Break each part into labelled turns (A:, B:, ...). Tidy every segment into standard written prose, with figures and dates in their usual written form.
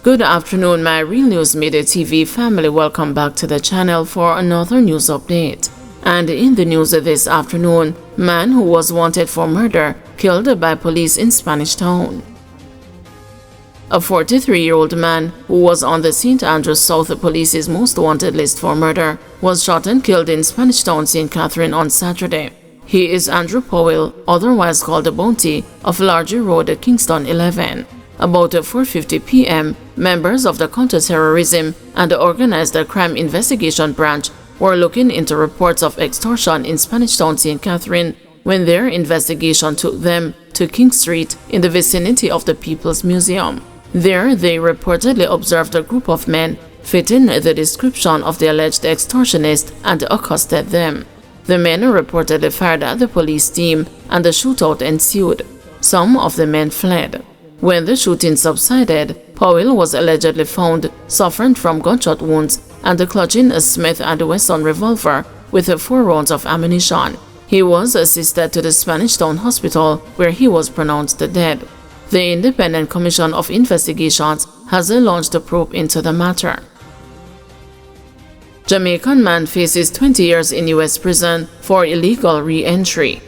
A: Good afternoon, my Real News Midday TV family. Welcome back to the channel for another news update. And in the news this afternoon, man who was wanted for murder killed by police in Spanish Town. A 43-year-old man who was on the St. Andrews South Police's most wanted list for murder was shot and killed in Spanish Town, St. Catherine on Saturday. He is Andrew Powell, otherwise called the Bounty, of Largy Road, Kingston 11. About 4:50 p.m., members of the Counterterrorism and the Organized Crime Investigation Branch were looking into reports of extortion in Spanish Town, St. Catherine, when their investigation took them to King Street in the vicinity of the People's Museum. There, they reportedly observed a group of men fitting the description of the alleged extortionist and accosted them. The men reportedly fired at the police team, and the shootout ensued. Some of the men fled. When the shooting subsided, Powell was allegedly found suffering from gunshot wounds and clutching a Smith & Wesson revolver with 4 rounds of ammunition. He was assisted to the Spanish Town Hospital, where he was pronounced dead. The Independent Commission of Investigations has launched a probe into the matter. Jamaican man faces 20 years in U.S. prison for illegal re-entry.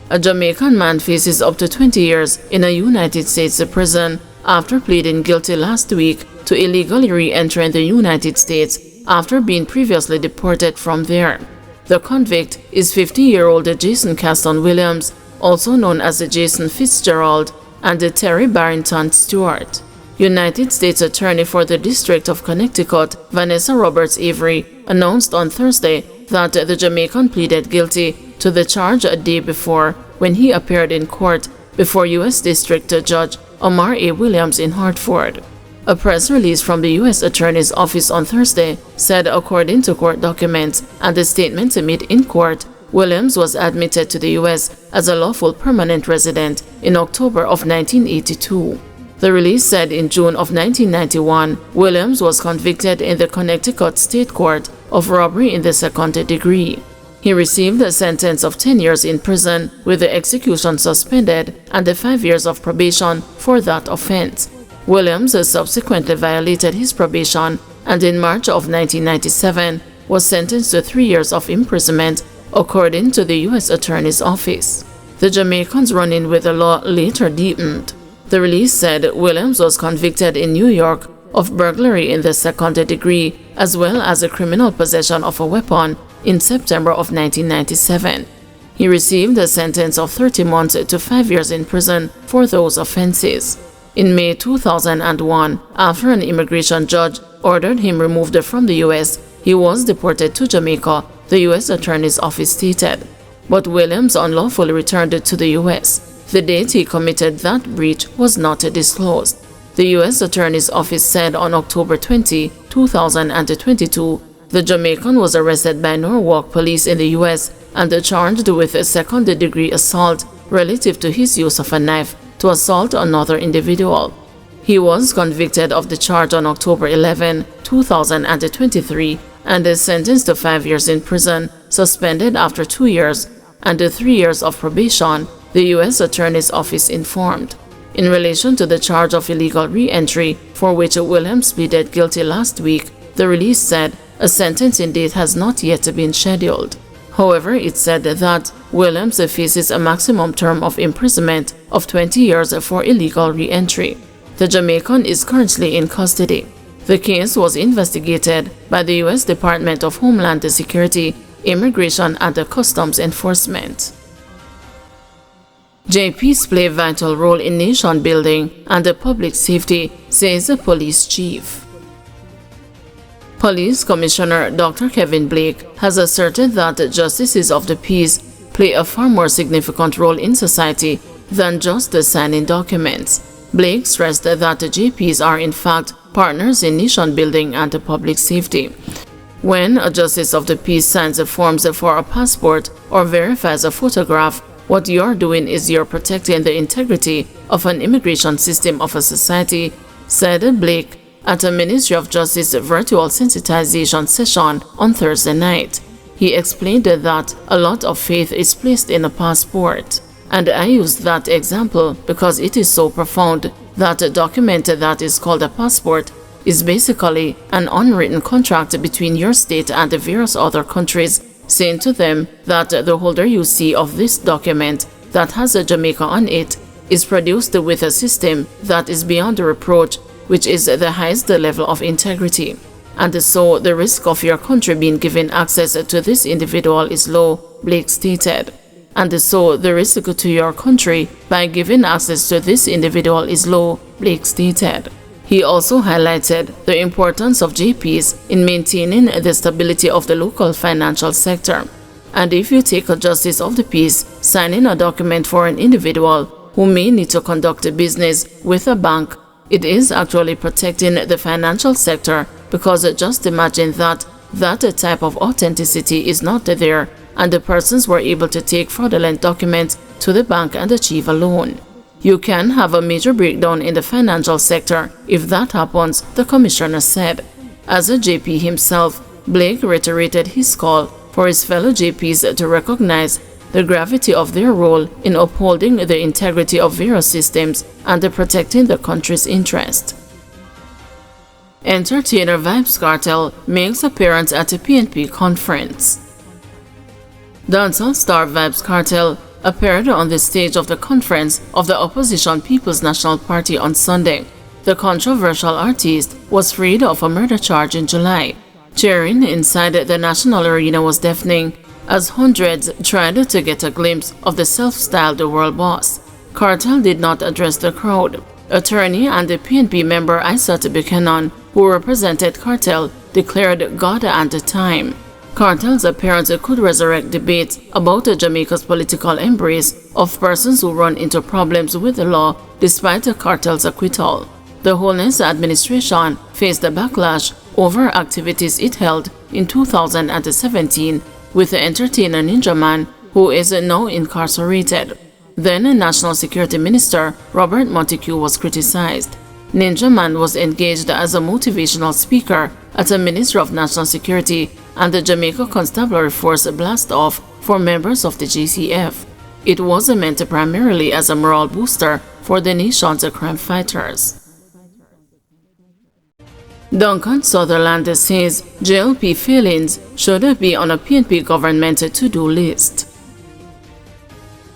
A: A Jamaican man faces up to 20 years in a United States prison after pleading guilty last week to illegally re-entering the United States after being previously deported from there. The convict is 50-year-old Jason Caston Williams, also known as Jason Fitzgerald, and Terry Barrington Stewart. United States Attorney for the District of Connecticut, Vanessa Roberts Avery, announced on Thursday that the Jamaican pleaded guilty to the charge a day before when he appeared in court before U.S. District Judge Omar A. Williams in Hartford. A press release from the U.S. Attorney's Office on Thursday said, according to court documents and the statement made in court, Williams was admitted to the U.S. as a lawful permanent resident in October of 1982. The release said in June of 1991, Williams was convicted in the Connecticut State Court of robbery in the 2nd degree. He received a sentence of 10 years in prison with the execution suspended and 5 years of probation for that offense. Williams subsequently violated his probation and in March of 1997 was sentenced to 3 years of imprisonment, according to the U.S. Attorney's Office. The Jamaicans run-in with the law later deepened. The release said Williams was convicted in New York of burglary in the 2nd degree as well as a criminal possession of a weapon in September of 1997. He received a sentence of 30 months to 5 years in prison for those offenses. In May 2001, after an immigration judge ordered him removed from the U.S., he was deported to Jamaica, the U.S. Attorney's Office stated. But Williams unlawfully returned to the U.S. The date he committed that breach was not disclosed. The U.S. Attorney's Office said on October 20, 2022, the Jamaican was arrested by Norwalk police in the U.S. and charged with a 2nd-degree assault relative to his use of a knife to assault another individual. He was convicted of the charge on October 11, 2023, and is sentenced to 5 years in prison, suspended after 2 years, and 3 years of probation, the U.S. Attorney's Office informed. In relation to the charge of illegal re-entry, for which Williams pleaded guilty last week, the release said a sentencing date has not yet been scheduled. However, it said that Williams faces a maximum term of imprisonment of 20 years for illegal re-entry. The Jamaican is currently in custody. The case was investigated by the U.S. Department of Homeland Security, Immigration and Customs Enforcement. JPs play vital role in nation building and public safety, says the police chief. Police Commissioner Dr. Kevin Blake has asserted that justices of the peace play a far more significant role in society than just signing documents. Blake stressed that JPs are in fact partners in nation building and public safety. When a justice of the peace signs forms for a passport or verifies a photograph, what you're doing is you're protecting the integrity of an immigration system of a society, said Blake at a Ministry of Justice virtual sensitization session on Thursday night. He explained that a lot of faith is placed in a passport. And I use that example because it is so profound. that a document that is called a passport is basically an unwritten contract between your state and the various other countries, saying to them that the holder you see of this document that has a Jamaica on it is produced with a system that is beyond reproach, which is the highest level of integrity. And so the risk of your country being given access to this individual is low, Blake stated. And so the risk to your country by giving access to this individual is low, Blake stated. He also highlighted the importance of JPs in maintaining the stability of the local financial sector. And if you take a justice of the peace signing a document for an individual who may need to conduct a business with a bank, it is actually protecting the financial sector, because just imagine that type of authenticity is not there and the persons were able to take fraudulent documents to the bank and achieve a loan. You can have a major breakdown in the financial sector if that happens, the commissioner said. As a JP himself, Blake reiterated his call for his fellow JPs to recognize the gravity of their role in upholding the integrity of various systems and protecting the country's interest. Entertainer Vybz Cartel makes appearance at a PNP conference. Dancehall star Vybz Cartel appeared on the stage of the conference of the opposition People's National Party on Sunday. The controversial artist was freed of a murder charge in July. Cheering inside the National Arena was deafening as hundreds tried to get a glimpse of the self-styled world boss. Cartel did not address the crowd. Attorney and the PNP member Isat Buchanan, who represented Cartel, declared God and time. Cartel's appearance could resurrect debates about Jamaica's political embrace of persons who run into problems with the law despite Cartel's acquittal. The Holness administration faced a backlash over activities it held in 2017 with the entertainer Ninja Man, who is now incarcerated. Then National Security Minister Robert Montague was criticized. Ninja Man was engaged as a motivational speaker at a Ministry of National Security and the Jamaica Constabulary Force blast-off for members of the JCF. It was meant primarily as a morale booster for the nation's crime fighters. Duncan Southerland says JLP failings should be on a PNP government to-do list.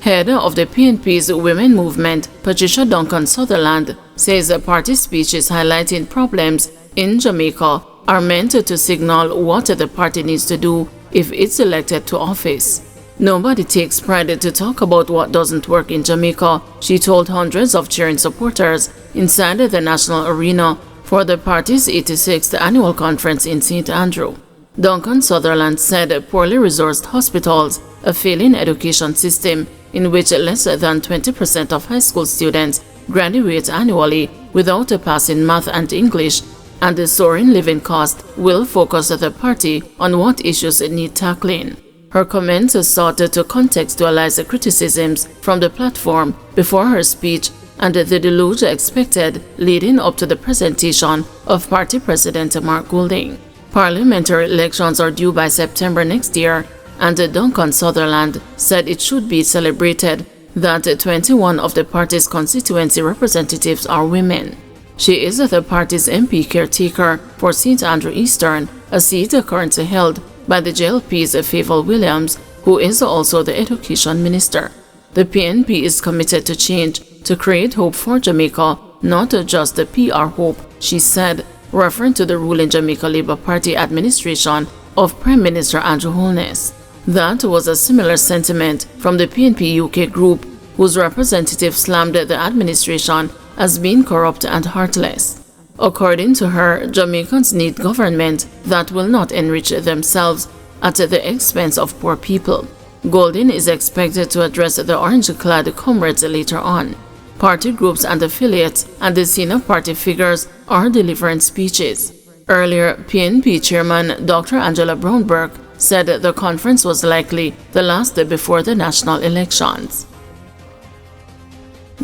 A: Head of the PNP's Women Movement, Patricia Duncan Southerland, says the party speeches highlighting problems in Jamaica are meant to signal what the party needs to do if it's elected to office. Nobody takes pride to talk about what doesn't work in Jamaica, she told hundreds of cheering supporters inside the National Arena for the party's 86th annual conference in St. Andrew. Duncan Southerland said poorly resourced hospitals, a failing education system in which less than 20% of high school students graduate annually without passing math and English, and the soaring living cost will focus the party on what issues need tackling. Her comments sought to contextualize criticisms from the platform before her speech and the deluge expected leading up to the presentation of party president Mark Goulding. Parliamentary elections are due by September next year, and Duncan Southerland said it should be celebrated that 21 of the party's constituency representatives are women. She is the party's MP caretaker for St. Andrew Eastern, a seat currently held by the JLP's Favour Williams, who is also the education minister. The PNP is committed to change to create hope for Jamaica, not just the PR hope, she said, referring to the ruling Jamaica Labour Party administration of Prime Minister Andrew Holness. That was a similar sentiment from the PNP UK group, whose representative slammed the administration as being corrupt and heartless. According to her, Jamaicans need government that will not enrich themselves at the expense of poor people. Goulding is expected to address the orange-clad comrades later on. Party groups and affiliates and the senior party figures are delivering speeches. Earlier, PNP chairman Dr. Angela Brown-Burke said the conference was likely the last day before the national elections.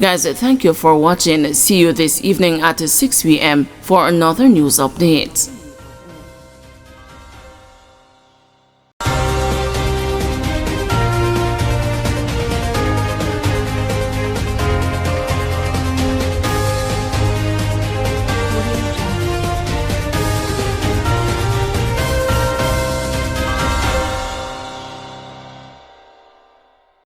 A: Guys, thank you for watching. See you this evening at 6 p.m. for another news update.